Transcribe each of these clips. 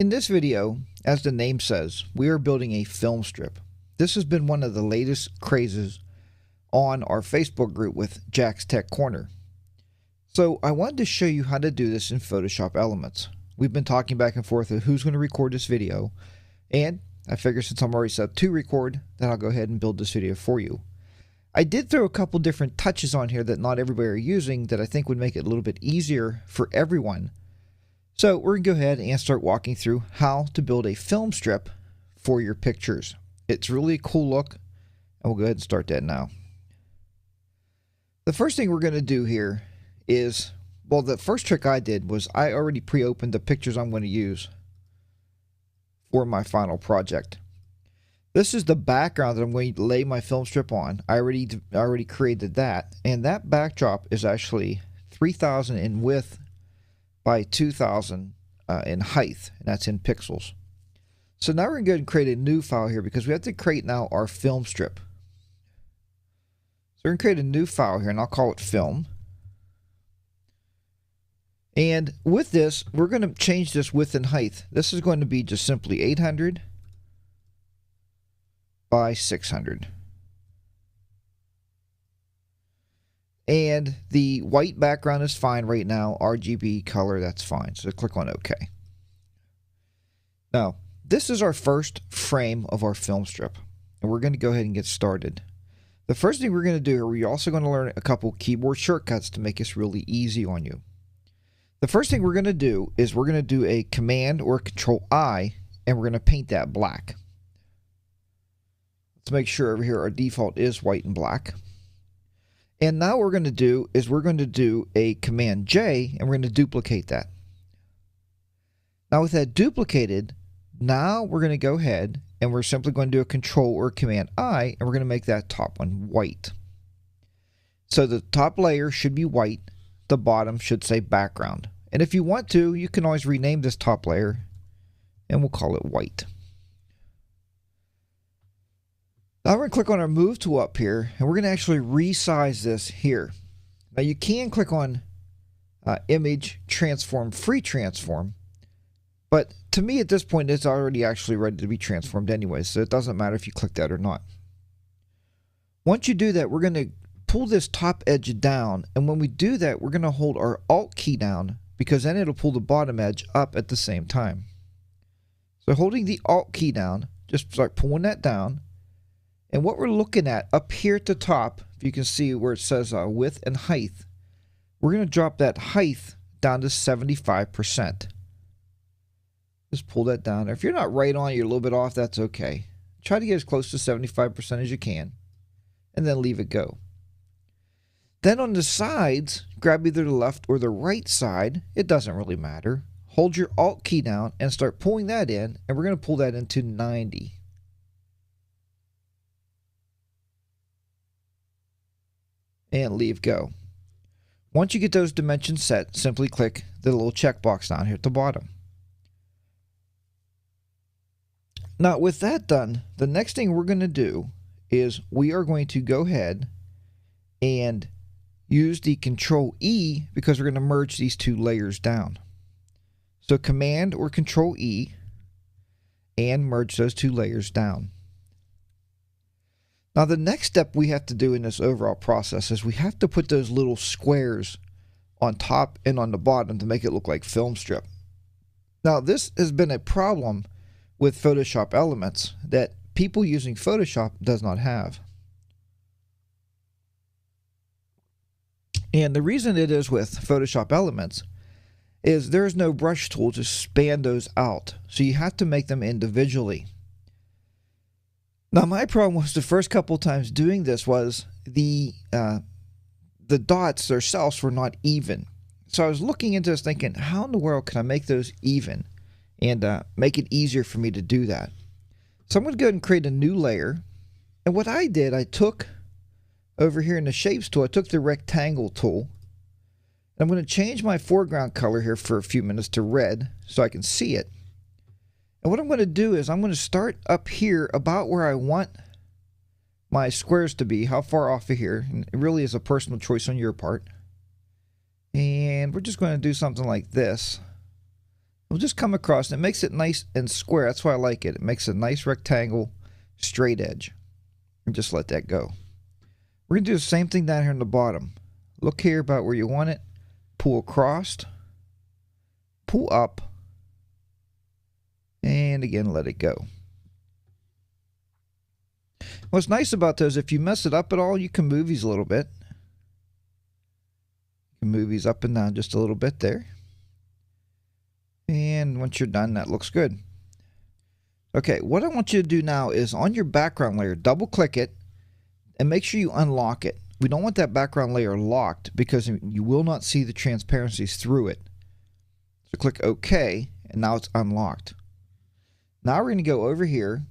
In this video, as the name says, we are building a film strip. This has been one of the latest crazes on our Facebook group with Jack's Tech Corner. So I wanted to show you how to do this in Photoshop Elements. We've been talking back and forth of who's going to record this video, and I figure since I'm already set to record, that I'll go ahead and build this video for you. I did throw a couple different touches on here that not everybody are using that I think would make it a little bit easier for everyone. So we're going to go ahead and start walking through how to build a film strip for your pictures. It's really a cool look, and we'll go ahead and start that now. The first thing we're going to do here is, well, the first trick I did was I already pre-opened the pictures I'm going to use for my final project. This is the background that I'm going to lay my film strip on. I already created that, and that backdrop is actually 3000 in width by 2000 in height, and that's in pixels. So now we're going to go ahead and create a new file here because we have to create now our film strip. So we're going to create a new file here, and I'll call it film. And with this, we're going to change this width and height. This is going to be just simply 800 by 600. And the white background is fine right now. RGB color, that's fine. So click on OK. Now, this is our first frame of our film strip, and we're going to go ahead and get started. The first thing we're going to do here, we're also going to learn a couple keyboard shortcuts to make this really easy on you. The first thing we're going to do is we're going to do a Command or Control I, and we're going to paint that black. Let's make sure over here our default is white and black. And now what we're going to do is we're going to do a Command J, and we're going to duplicate that. Now with that duplicated, now we're going to go ahead and we're simply going to do a Control or Command I, and we're going to make that top one white. So the top layer should be white, the bottom should say background. And if you want to, you can always rename this top layer, and we'll call it white. Now we're going to click on our Move tool up here, and we're going to actually resize this here. Now you can click on Image, Transform, Free Transform, but to me at this point it's already actually ready to be transformed anyway, so it doesn't matter if you click that or not. Once you do that, we're going to pull this top edge down, and when we do that, we're going to hold our Alt key down because then it'll pull the bottom edge up at the same time. So holding the Alt key down, just start pulling that down. And what we're looking at up here at the top, if you can see where it says width and height, we're going to drop that height down to 75%. Just pull that down. If you're not right on, you're a little bit off, that's okay. Try to get as close to 75% as you can, and then leave it go. Then on the sides, grab either the left or the right side. It doesn't really matter. Hold your Alt key down and start pulling that in, and we're going to pull that into 90. And leave go. Once you get those dimensions set, simply click the little checkbox down here at the bottom. Now with that done, the next thing we're going to do is we are going to go ahead and use the Control E because we're going to merge these two layers down. So Command or Control E and merge those two layers down. Now the next step we have to do in this overall process is we have to put those little squares on top and on the bottom to make it look like film strip. Now this has been a problem with Photoshop Elements that people using Photoshop does not have. And the reason it is with Photoshop Elements is there is no brush tool to span those out. So you have to make them individually. Now my problem was the first couple times doing this was the dots themselves were not even. So I was looking into this thinking, how in the world can I make those even and make it easier for me to do that? So I'm going to go ahead and create a new layer. And what I did, I took over here in the Shapes tool, I took the Rectangle tool. I'm going to change my foreground color here for a few minutes to red so I can see it. And what I'm going to do is I'm going to start up here about where I want my squares to be, how far off of here. And it really is a personal choice on your part. And we're just going to do something like this. We'll just come across, and it makes it nice and square. That's why I like it. It makes a nice rectangle, straight edge. And just let that go. We're going to do the same thing down here on the bottom. Look here about where you want it. Pull across. Pull up. And again, let it go. What's nice about those, if you mess it up at all, you can move these a little bit. You can move these up and down just a little bit there. And once you're done, that looks good. Okay, what I want you to do now is on your background layer, double click it and make sure you unlock it. We don't want that background layer locked because you will not see the transparencies through it. So click OK, and now it's unlocked. Now we're going to go over here,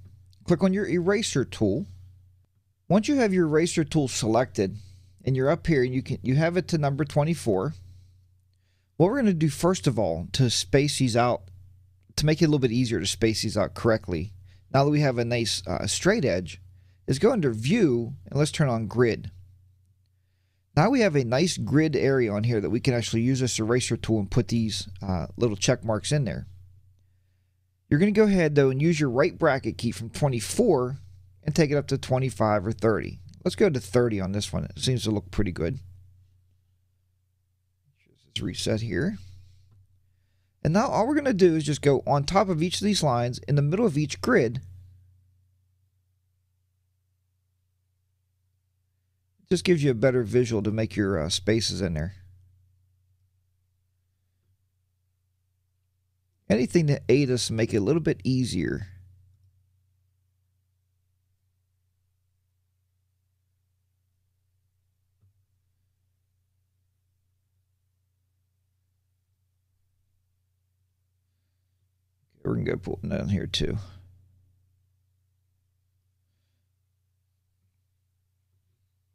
click on your eraser tool. Once you have your eraser tool selected and you're up here, you have it to number 24. What we're going to do first of all to space these out, to make it a little bit easier to space these out correctly, now that we have a nice straight edge, is go under View and let's turn on Grid. Now we have a nice grid area on here that we can actually use this eraser tool and put these little check marks in there. You're going to go ahead though and use your right bracket key from 24 and take it up to 25 or 30. Let's go to 30 on this one. It seems to look pretty good. Let's reset here. And now all we're going to do is just go on top of each of these lines in the middle of each grid. It just gives you a better visual to make your spaces in there. Anything to aid us and make it a little bit easier. We're going to go pull it down here too.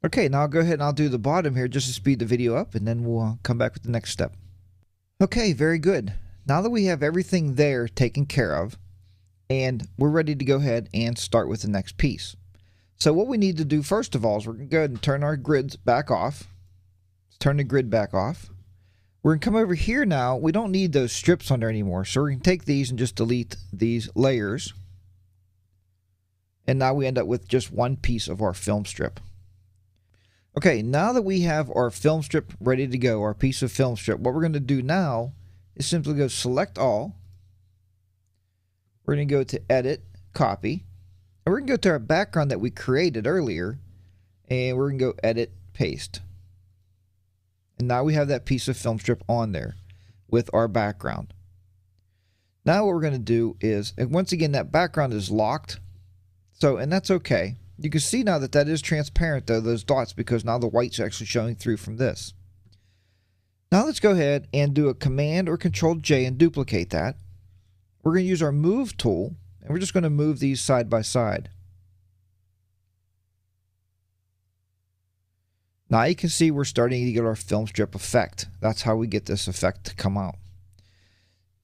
Okay, now I'll go ahead and I'll do the bottom here just to speed the video up, and then we'll come back with the next step. Okay, very good. Now that we have everything there taken care of, and we're ready to go ahead and start with the next piece. So what we need to do first of all is we're going to go ahead and turn our grids back off. Let's turn the grid back off. We're going to come over here now. We don't need those strips on there anymore. So we're going to take these and just delete these layers. And now we end up with just one piece of our film strip. Okay, now that we have our film strip ready to go, our piece of film strip, what we're going to do now is simply go select all. We're going to go to edit, copy. And we're going to go to our background that we created earlier. And we're going to go edit, paste. And now we have that piece of film strip on there with our background. Now what we're going to do is, and once again, that background is locked. So, and that's okay. You can see now that that is transparent though, those dots, because now the white's actually showing through from this. Now let's go ahead and do a Command or Control J and duplicate that. We're going to use our Move tool, and we're just going to move these side by side. Now you can see we're starting to get our film strip effect. That's how we get this effect to come out.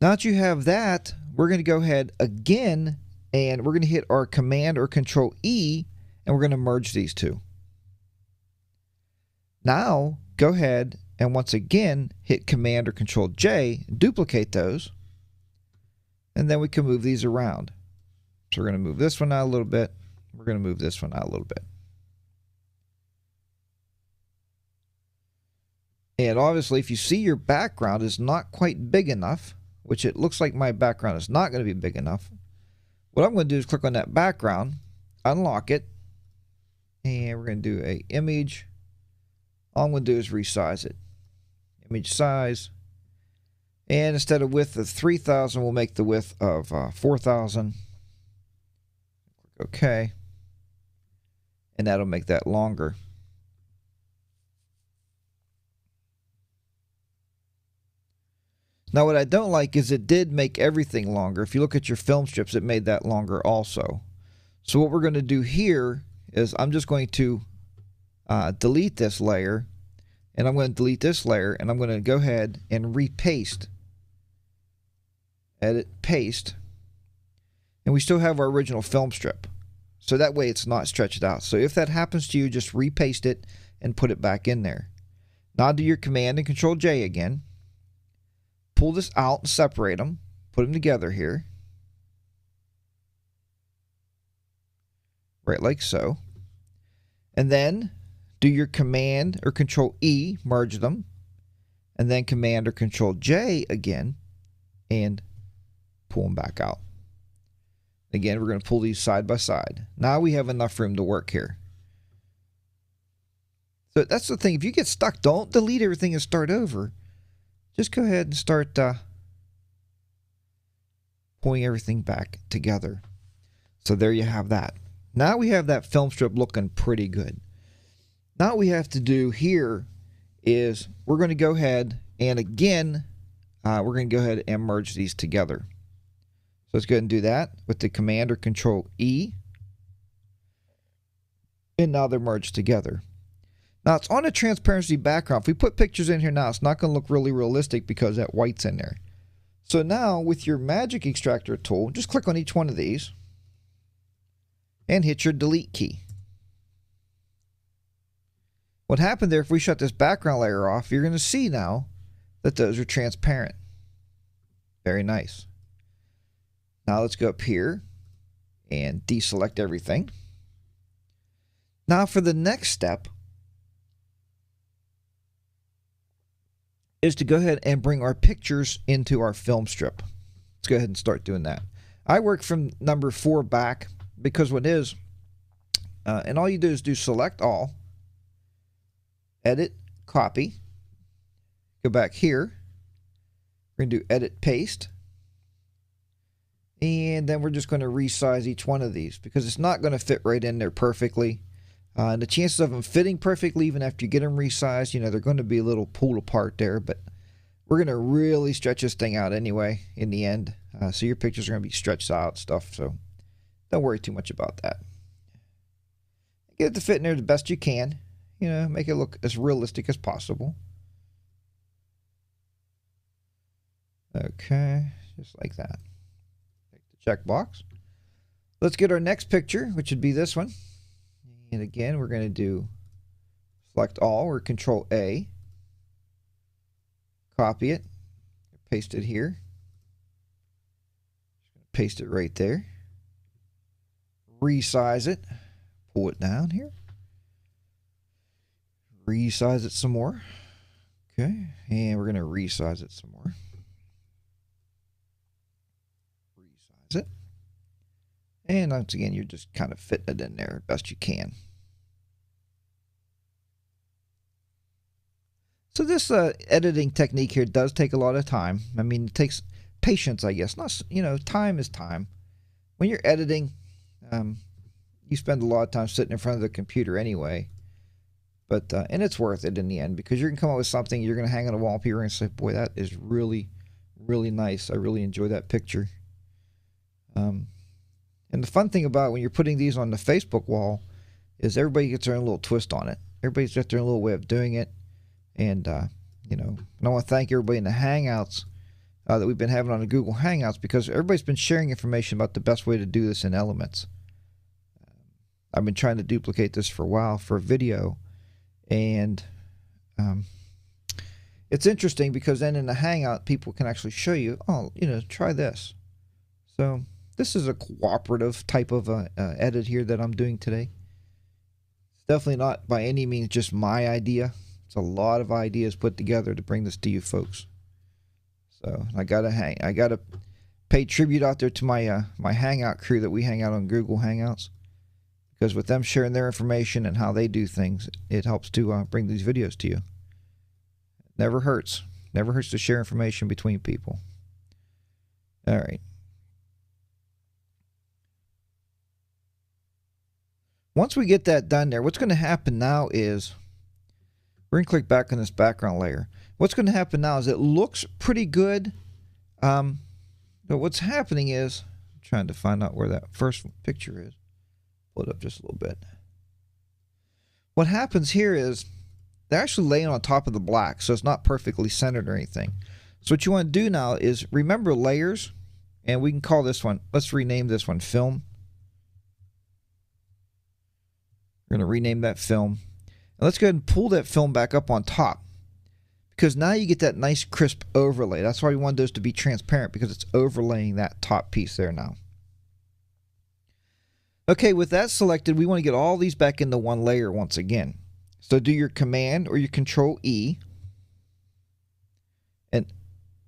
Now that you have that, we're going to go ahead again and we're going to hit our Command or Control E and we're going to merge these two. Now go ahead and once again hit Command or Control J, duplicate those, and then we can move these around. So we're going to move this one out a little bit. We're going to move this one out a little bit. And obviously, if you see your background is not quite big enough, which it looks like my background is not going to be big enough, what I'm going to do is click on that background, unlock it, and we're going to do an image. All I'm going to do is resize it. Image size. And instead of width of 3000, we'll make the width of 4000. Click OK. And that'll make that longer. Now what I don't like is it did make everything longer. If you look at your film strips, it made that longer also. So what we're going to do here is I'm just going to delete this layer, and I'm going to delete this layer, and I'm going to go ahead and repaste. Edit, paste. And we still have our original film strip. So that way it's not stretched out. So if that happens to you, just repaste it and put it back in there. Now do your Command and Control J again. Pull this out and separate them. put them together here. Right like so. And then do your Command or Control E, merge them. And then Command or Control J again and pull them back out. Again, we're going to pull these side by side. Now we have enough room to work here. So that's the thing. If you get stuck, don't delete everything and start over. Just go ahead and start pulling everything back together. So there you have that. Now we have that film strip looking pretty good. Now what we have to do here is we're going to go ahead and again, we're going to go ahead and merge these together. So let's go ahead and do that with the Command or Control E. And now they're merged together. Now it's on a transparency background. If we put pictures in here now, it's not going to look really realistic because that white's in there. So now with your Magic Extractor tool, just click on each one of these and hit your delete key. What happened there, if we shut this background layer off, you're going to see now that those are transparent. Very nice. Now let's go up here and deselect everything. Now for the next step is to go ahead and bring our pictures into our film strip. Let's go ahead and start doing that. I work from number 4 back because what is, and all you do is do select all, edit, copy, go back here, we're going to do edit, paste, and then we're just going to resize each one of these because it's not going to fit right in there perfectly. And the chances of them fitting perfectly, even after you get them resized, you know, they're going to be a little pulled apart there, but we're going to really stretch this thing out anyway in the end. So your pictures are going to be stretched out stuff, so don't worry too much about that. Get it to fit in there the best you can. You know, make it look as realistic as possible. Okay, just like that. Take the check box. Let's get our next picture, which would be this one. And again, we're going to do select all or Control A. Copy it. Paste it here. Paste it right there. Resize it. Pull it down here. Resize it some more. Okay. And we're going to resize it some more. Resize it. And once again, you're just kind of fitting it in there best you can. So this editing technique here does take a lot of time. I mean, it takes patience, I guess. Not, you know, time is time. When you're editing, you spend a lot of time sitting in front of the computer anyway. But and it's worth it in the end because you're going to come up with something you're going to hang on a wall and people are going to say, boy, that is really, really nice. I really enjoy that picture. And the fun thing about when you're putting these on the Facebook wall is everybody gets their own little twist on it. Everybody's got their own little way of doing it. And, you know, and I want to thank everybody in the Hangouts that we've been having on the Google Hangouts because everybody's been sharing information about the best way to do this in Elements. I've been trying to duplicate this for a while for a video. And it's interesting because then in the Hangout, people can actually show you, oh, you know, try this. So this is a cooperative type of edit here that I'm doing today. It's definitely not by any means just my idea. It's a lot of ideas put together to bring this to you folks. So I gotta pay tribute out there to my my Hangout crew that we hang out on Google Hangouts, because with them sharing their information and how they do things, it helps to bring these videos to you. It never hurts. Never hurts to share information between people. All right. Once we get that done there, what's going to happen now is we're going to click back on this background layer. What's going to happen now is it looks pretty good. But what's happening is, I'm trying to find out where that first picture is. Pull it up just a little bit. What happens here is they're actually laying on top of the black, so it's not perfectly centered or anything. So what you want to do now is remember layers, and we can call this one, let's rename this one Film. We're going to rename that Film. And let's go ahead and pull that film back up on top. because now you get that nice crisp overlay. That's why we want those to be transparent, because it's overlaying that top piece there now. Okay, with that selected, we want to get all these back into one layer once again. So do your Command or your Control E. And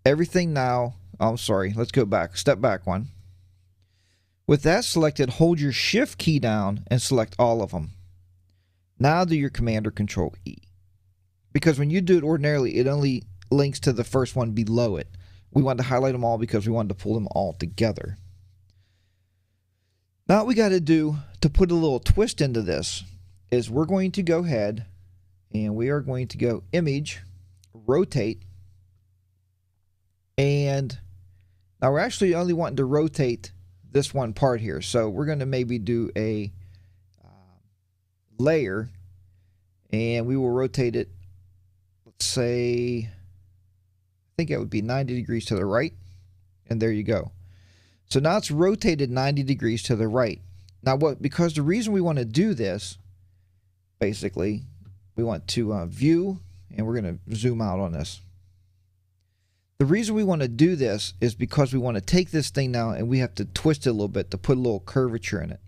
everything now, I'm sorry, let's go back, step back one. With that selected, hold your Shift key down and select all of them. Now do your Command or Control E. Because when you do it ordinarily, it only links to the first one below it. We wanted to highlight them all because we wanted to pull them all together. Now what we got to do to put a little twist into this is we're going to go ahead and we are going to go Image, Rotate, and now we're actually only wanting to rotate this one part here. So we're going to maybe do a layer, and we will rotate it, let's say, I think it would be 90 degrees to the right, and there you go. So now it's rotated 90 degrees to the right. Now because the reason we want to do this, basically, we want to view, and we're going to zoom out on this. The reason we want to do this is because we want to take this thing now and we have to twist it a little bit to put a little curvature in it.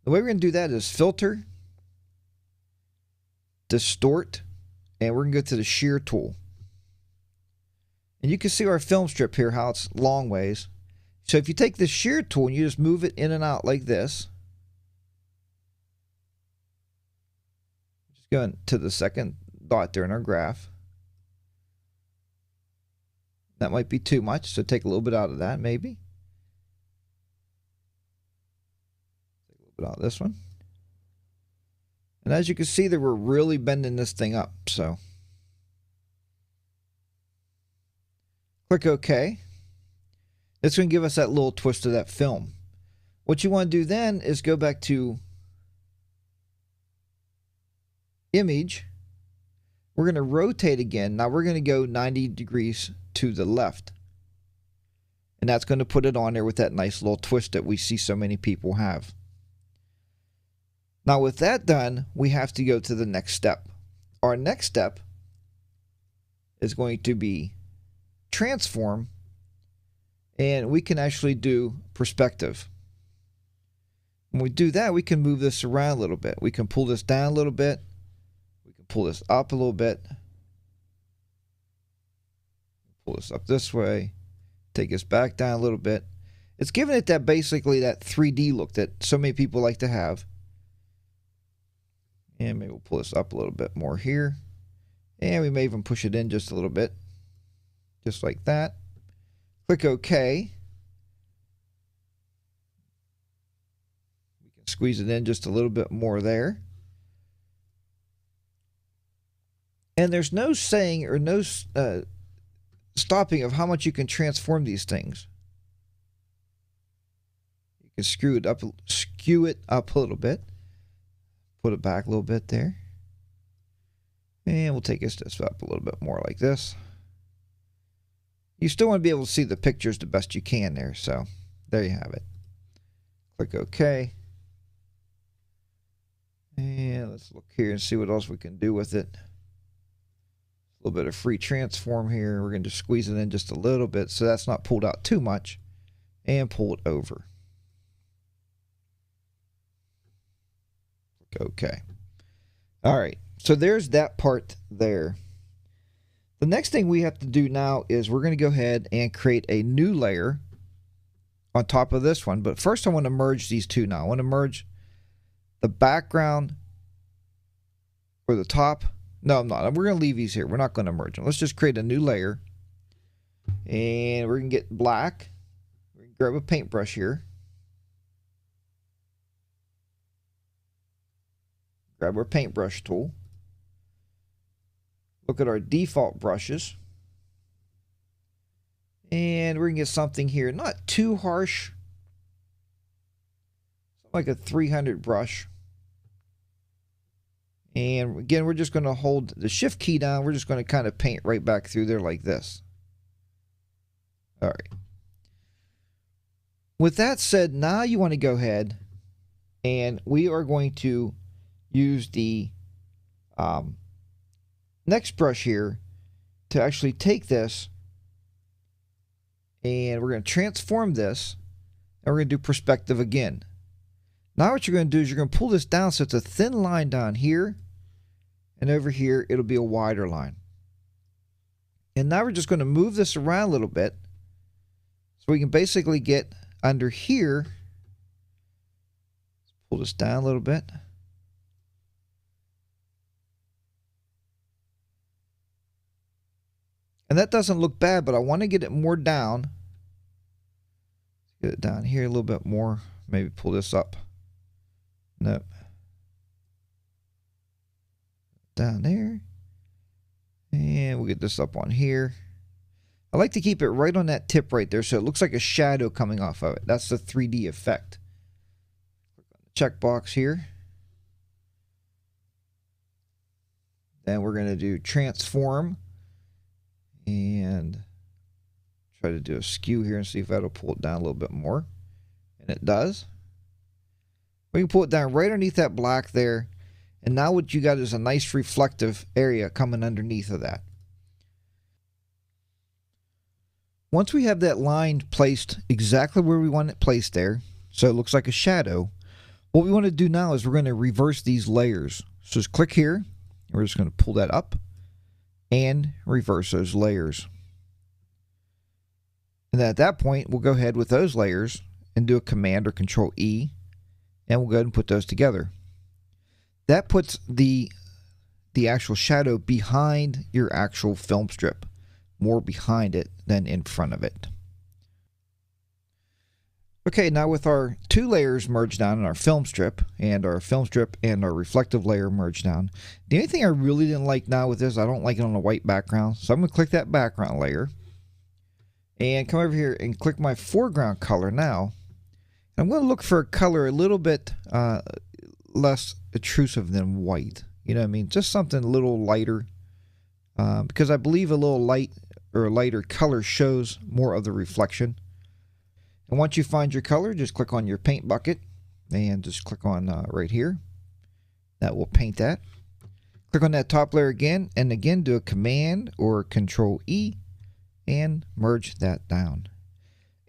The way we're going to do that is Filter, Distort, and we're going to go to the Shear tool. And you can see our film strip here, how it's long ways. So if you take the Shear tool and you just move it in and out like this, just going to the second dot there in our graph. That might be too much, so take a little bit out of that, maybe. Take a little bit out of this one. And as you can see, that we're really bending this thing up, so. Click OK. It's going to give us that little twist of that film. What you want to do then is go back to Image. We're going to rotate again. Now we're going to go 90 degrees to the left. And that's going to put it on there with that nice little twist that we see so many people have. Now with that done, we have to go to the next step. Our next step is going to be Transform, and we can actually do Perspective. When we do that, we can move this around a little bit. We can pull this down a little bit. We can pull this up a little bit. Pull this up this way. Take us back down a little bit. It's giving it that basically that 3D look that so many people like to have. And maybe we'll pull this up a little bit more here. And we may even push it in just a little bit. Just like that. Click OK. We can squeeze it in just a little bit more there. And there's no saying or no stopping of how much you can transform these things. You can skew it up a little bit. Put it back a little bit there. And we'll take this up a little bit more like this. You still want to be able to see the pictures the best you can there, so there you have it. Click OK. And let's look here and see what else we can do with it. A little bit of free transform here. We're going to squeeze it in just a little bit so that's not pulled out too much, and pull it over. Click OK. All right, so there's that part there. The next thing we have to do now is we're going to go ahead and create a new layer on top of this one. But first I want to merge these two now. I want to merge the background or the top. No, I'm not. We're going to leave these here. We're not going to merge them. Let's just create a new layer. And we're going to get black. We can grab a paintbrush here. Grab our paintbrush tool. Look at our default brushes. And we're going to get something here, not too harsh. Like a 300 brush. And again, we're just going to hold the Shift key down. We're just going to kind of paint right back through there like this. All right. With that said, now you want to go ahead and we are going to use the next brush here, to actually take this and we're going to transform this, and we're going to do perspective again. Now what you're going to do is you're going to pull this down so it's a thin line down here, and over here it'll be a wider line. And now we're just going to move this around a little bit so we can basically get under here. Let's pull this down a little bit. And that doesn't look bad, but I want to get it more down. Get it down here a little bit more. Maybe pull this up. Nope. Down there. And we'll get this up on here. I like to keep it right on that tip right there so it looks like a shadow coming off of it. That's the 3D effect. Click on the checkbox here. Then we're going to do transform. And try to do a skew here and see if that'll pull it down a little bit more. And it does. We can pull it down right underneath that black there. And now what you got is a nice reflective area coming underneath of that. Once we have that line placed exactly where we want it placed there, so it looks like a shadow, what we want to do now is we're going to reverse these layers. So just click here, and we're just going to pull that up and reverse those layers. And then at that point, we'll go ahead with those layers and do a Command or Control E, and we'll go ahead and put those together. That puts the actual shadow behind your actual film strip, more behind it than in front of it. Okay, now with our two layers merged down in our film strip and our reflective layer merged down, the only thing I really didn't like now with this, I don't like it on a white background, so I'm going to click that background layer and come over here and click my foreground color now. I'm going to look for a color a little bit less intrusive than white. You know what I mean? Just something a little lighter, because I believe a little light or a lighter color shows more of the reflection. And once you find your color, just click on your paint bucket and just click on right here. That will paint that. Click on that top layer again, and again do a Command or Control E and merge that down.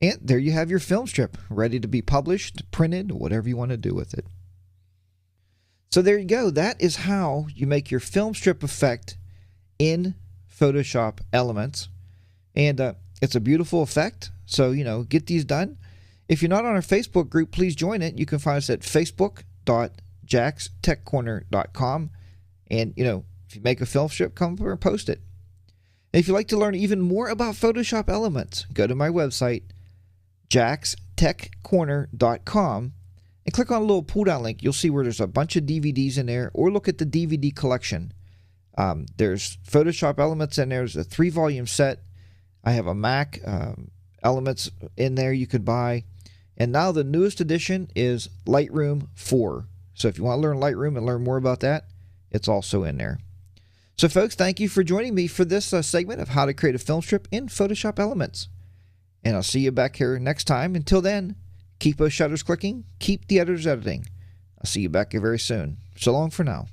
And there you have your film strip ready to be published, printed, whatever you want to do with it. So there you go. That is how you make your film strip effect in Photoshop Elements. And it's a beautiful effect. So, you know, get these done. If you're not on our Facebook group, please join it. You can find us at facebook.jackstechcorner.com. And, you know, if you make a film strip, come over and post it. And if you'd like to learn even more about Photoshop Elements, go to my website, jackstechcorner.com, and click on a little pull-down link. You'll see where there's a bunch of DVDs in there, or look at the DVD collection. There's Photoshop Elements in there. There's a 3-volume set. I have a Mac Elements in there you could buy. And now the newest edition is Lightroom 4. So if you want to learn Lightroom and learn more about that, it's also in there. So folks, thank you for joining me for this segment of how to create a film strip in Photoshop Elements. And I'll see you back here next time. Until then, keep those shutters clicking, keep the editors editing. I'll see you back here very soon. So long for now.